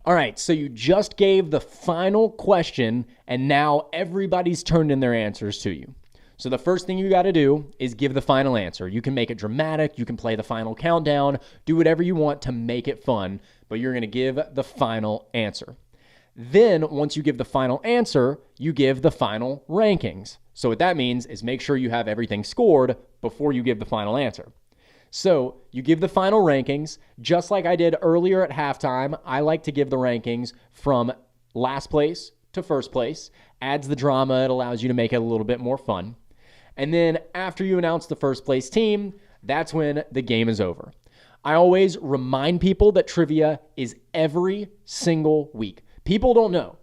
All right, so you just gave the final question, and now everybody's turned in their answers to you. So the first thing you got to do is give the final answer. You can make it dramatic, you can play the final countdown, do whatever you want to make it fun, but you're going to give the final answer. Then, once you give the final answer, you give the final rankings. So what that means is make sure you have everything scored before you give the final answer. So you give the final rankings, just like I did earlier at halftime. I like to give the rankings from last place to first place. Adds the drama. It allows you to make it a little bit more fun. And then after you announce the first place team, that's when the game is over. I always remind people that trivia is every single week. People don't know.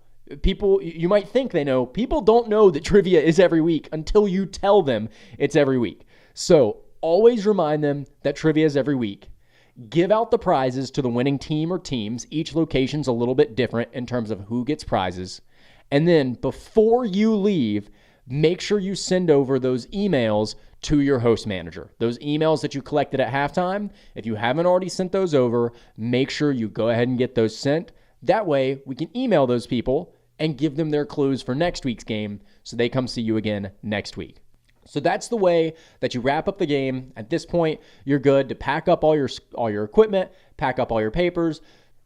You might think they know. People don't know that trivia is every week until you tell them it's every week. So always remind them that trivia is every week. Give out the prizes to the winning team or teams. Each location's a little bit different in terms of who gets prizes. And then before you leave, make sure you send over those emails to your host manager. Those emails that you collected at halftime, if you haven't already sent those over, make sure you go ahead and get those sent. That way, we can email those people and give them their clues for next week's game so they come see you again next week. So that's the way that you wrap up the game. At this point, you're good to pack up all your equipment, pack up all your papers,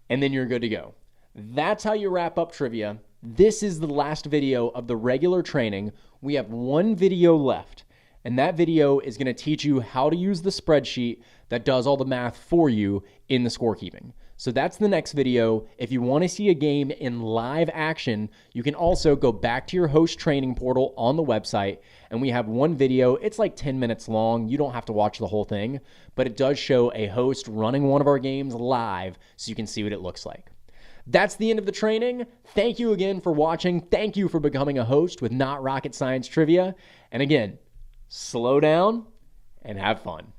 and then you're good to go. That's how you wrap up trivia. This is the last video of the regular training. We have one video left, and that video is going to teach you how to use the spreadsheet that does all the math for you in the scorekeeping. So that's the next video. If you want to see a game in live action, you can also go back to your host training portal on the website, and we have one video. It's like 10 minutes long. You don't have to watch the whole thing, but it does show a host running one of our games live so you can see what it looks like. That's the end of the training. Thank you again for watching. Thank you for becoming a host with Not Rocket Science Trivia. And again, slow down and have fun.